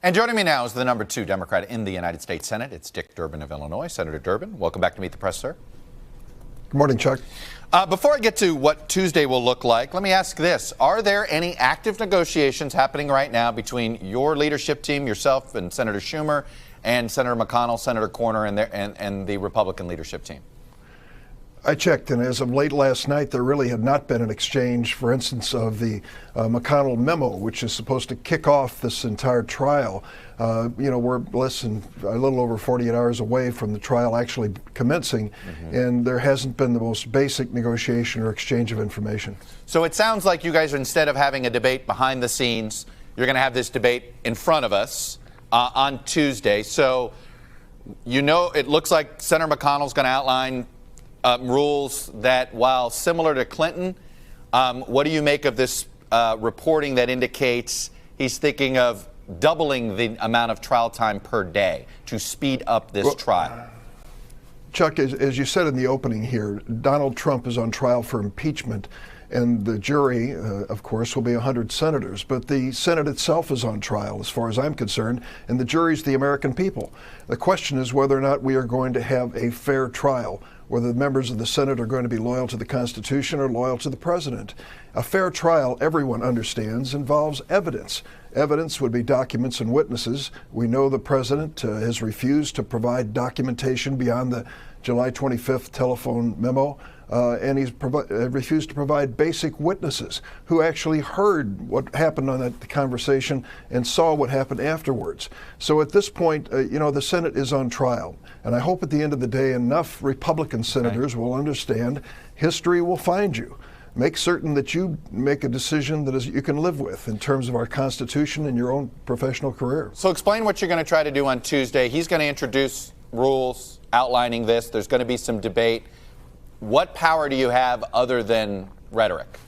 And joining me now is the number 2 Democrat in the United States Senate. It's Dick Durbin of Illinois. Senator Durbin, welcome back to Meet the Press, sir. Good morning, Chuck. Before I get to what Tuesday will look like, let me ask this. Are there any active negotiations happening right now between your leadership team, yourself and Senator Schumer, and Senator McConnell, Senator Corner, and the Republican leadership team? I checked, and as of late last night, there really had not been an exchange, for instance, of the McConnell memo, which is supposed to kick off this entire trial. We're a little over 48 hours away from the trial actually commencing, and there hasn't been the most basic negotiation or exchange of information. So it sounds like you guys, instead of having a debate behind the scenes, you're going to have this debate in front of us on Tuesday. So, it looks like Senator McConnell's going to outline rules that, while similar to Clinton, what do you make of this reporting that indicates he's thinking of doubling the amount of trial time per day to speed up this trial? Chuck, as you said in the opening here, Donald Trump is on trial for impeachment, and the jury, of course, will be 100 senators. But the Senate itself is on trial, as far as I'm concerned, and the jury's the American people. The question is whether or not we are going to have a fair trial, whether the members of the Senate are going to be loyal to the Constitution or loyal to the President. A fair trial, everyone understands, involves evidence. Evidence would be documents and witnesses. We know the President has refused to provide documentation beyond the July 25th telephone memo, and he's refused to provide basic witnesses who actually heard what happened on that conversation and saw what happened afterwards. So at this point, the Senate is on trial. And I hope at the end of the day, enough Republican senators will understand history will find you. Make certain that you make a decision that you can live with in terms of our Constitution and your own professional career. So explain what you're going to try to do on Tuesday. He's going to introduce rules outlining this. There's going to be some debate. What power do you have other than rhetoric?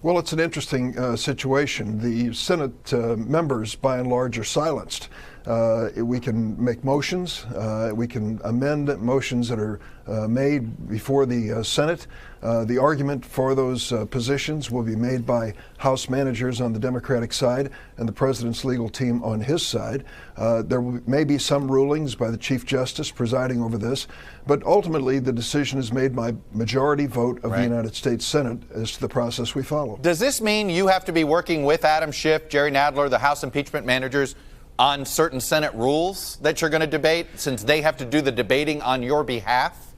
Well, it's an interesting situation. The Senate members, by and large, are silenced. We can make motions. We can amend motions that are made before the Senate. The argument for those positions will be made by House managers on the Democratic side and the President's legal team on his side. There may be some rulings by the Chief Justice presiding over this, but ultimately the decision is made by majority vote of the United States Senate as to the process we follow. Does this mean you have to be working with Adam Schiff, Jerry Nadler, the House impeachment managers, on certain Senate rules that you're going to debate, since they have to do the debating on your behalf?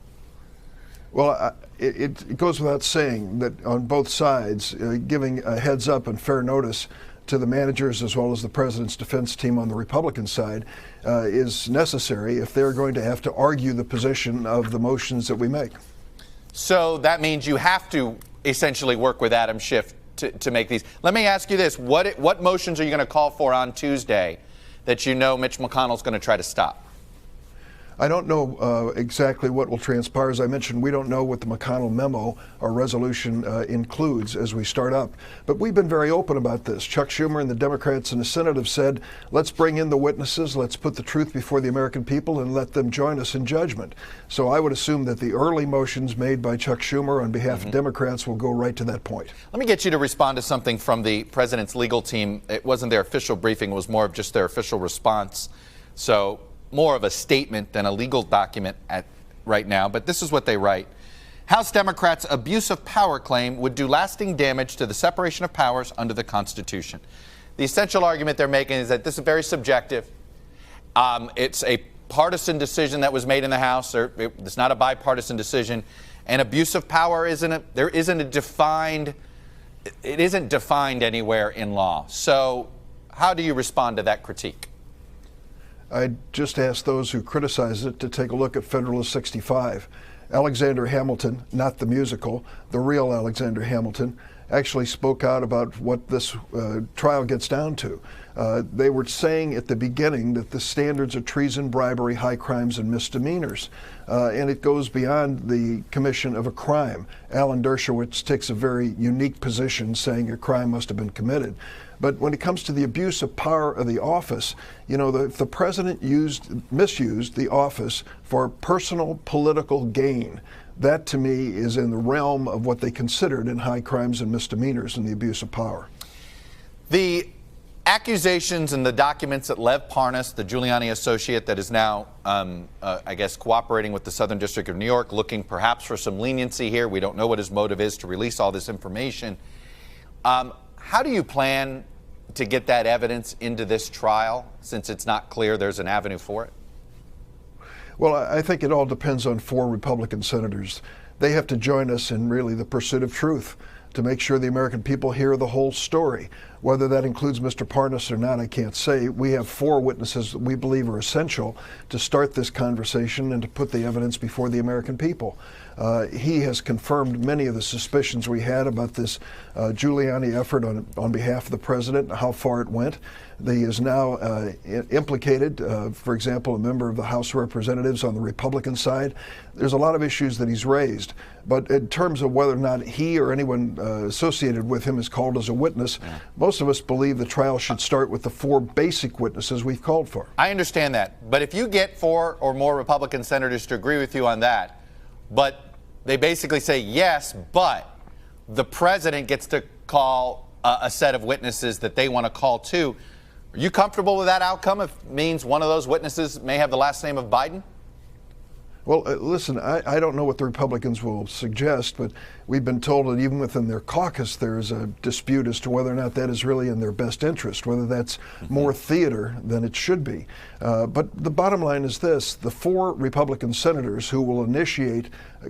Well, it goes without saying that on both sides, giving a heads up and fair notice to the managers as well as the President's defense team on the Republican side is necessary if they're going to have to argue the position of the motions that we make. So that means you have to essentially work with Adam Schiff to make these. Let me ask you this. What motions are you going to call for on Tuesday that Mitch McConnell's going to try to stop? I don't know exactly what will transpire. As I mentioned, we don't know what the McConnell memo or resolution includes as we start up. But we've been very open about this. Chuck Schumer and the Democrats in the Senate have said, let's bring in the witnesses, let's put the truth before the American people and let them join us in judgment. So I would assume that the early motions made by Chuck Schumer on behalf of Democrats will go right to that point. Let me get you to respond to something from the President's legal team. It wasn't their official briefing, it was more of just their official response. So more of a statement than a legal document right now, but this is what they write. House Democrats' abuse of power claim would do lasting damage to the separation of powers under the Constitution. The essential argument they're making is that this is very subjective. It's a partisan decision that was made in the House. It's not a bipartisan decision. And abuse of power isn't defined anywhere in law. So how do you respond to that critique? I just asked those who criticize it to take a look at Federalist 65. Alexander Hamilton, not the musical, the real Alexander Hamilton, actually spoke out about what this trial gets down to. They were saying at the beginning that the standards are treason, bribery, high crimes, and misdemeanors. And it goes beyond the commission of a crime. Alan Dershowitz takes a very unique position saying a crime must have been committed. But when it comes to the abuse of power of the office, if the president misused the office for personal political gain, that to me is in the realm of what they considered in high crimes and misdemeanors and the abuse of power. The accusations in the documents that Lev Parnas, the Giuliani associate that is now, I guess, cooperating with the Southern District of New York, looking perhaps for some leniency here. We don't know what his motive is to release all this information. How do you plan to get that evidence into this trial, since it's not clear there's an avenue for it? Well, I think it all depends on 4 Republican senators. They have to join us in really the pursuit of truth to make sure the American people hear the whole story. Whether that includes Mr. Parnas or not, I can't say. We have 4 witnesses that we believe are essential to start this conversation and to put the evidence before the American people. He has confirmed many of the suspicions we had about this Giuliani effort on behalf of the president and how far it went. He is now implicated, for example, a member of the House of Representatives on the Republican side. There's a lot of issues that he's raised. But in terms of whether or not he or anyone associated with him is called as a witness, most of us believe the trial should start with the 4 basic witnesses we've called for. I understand that. But if you get 4 or more Republican senators to agree with you on that, but they basically say, yes, but the president gets to call a set of witnesses that they want to call too, are you comfortable with that outcome if it means one of those witnesses may have the last name of Biden? Well, listen, I don't know what the Republicans will suggest, but we've been told that even within their caucus there's a dispute as to whether or not that is really in their best interest, whether that's more theater than it should be. But the bottom line is this: the 4 Republican senators who will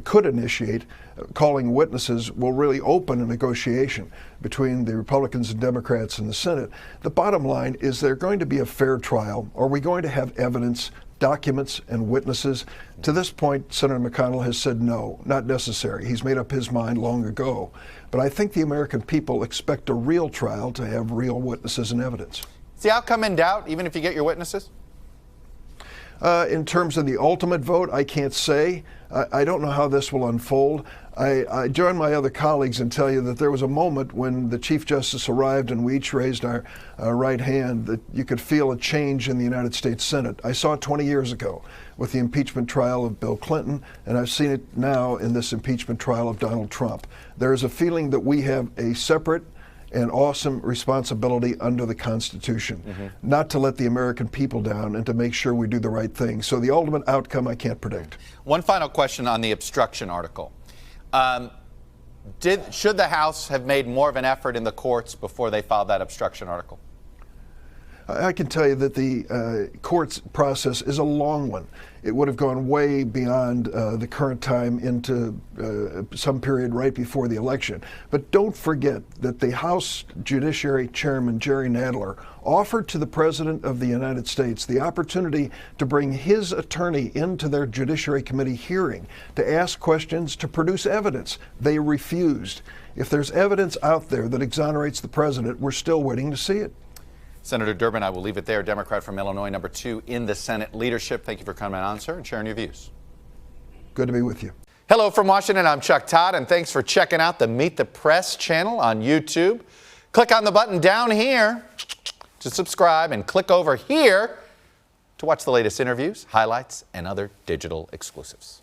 could initiate calling witnesses will really open a negotiation between the Republicans and Democrats in the Senate. The bottom line is, there going to be a fair trial? Are we going to have evidence, documents, and witnesses? To this point, Senator McConnell has said no, not necessary. He's made up his mind long ago. But I think the American people expect a real trial to have real witnesses and evidence. Is the outcome in doubt, even if you get your witnesses? In terms of the ultimate vote, I can't say. I don't know how this will unfold. I join my other colleagues and tell you that there was a moment when the Chief Justice arrived and we each raised our right hand that you could feel a change in the United States Senate. I saw it 20 years ago with the impeachment trial of Bill Clinton, and I've seen it now in this impeachment trial of Donald Trump. There is a feeling that we have a separate and awesome responsibility under the Constitution, not to let the American people down and to make sure we do the right thing. So the ultimate outcome I can't predict. One final question on the obstruction article. Should the House have made more of an effort in the courts before they filed that obstruction article? I can tell you that the courts process is a long one. It would have gone way beyond the current time into some period right before the election. But don't forget that the House Judiciary Chairman, Jerry Nadler, offered to the President of the United States the opportunity to bring his attorney into their Judiciary Committee hearing to ask questions, to produce evidence. They refused. If there's evidence out there that exonerates the President, we're still waiting to see it. Senator Durbin, I will leave it there. Democrat from Illinois, number 2 in the Senate leadership. Thank you for coming on, sir, and sharing your views. Good to be with you. Hello from Washington. I'm Chuck Todd, and thanks for checking out the Meet the Press channel on YouTube. Click on the button down here to subscribe, and click over here to watch the latest interviews, highlights, and other digital exclusives.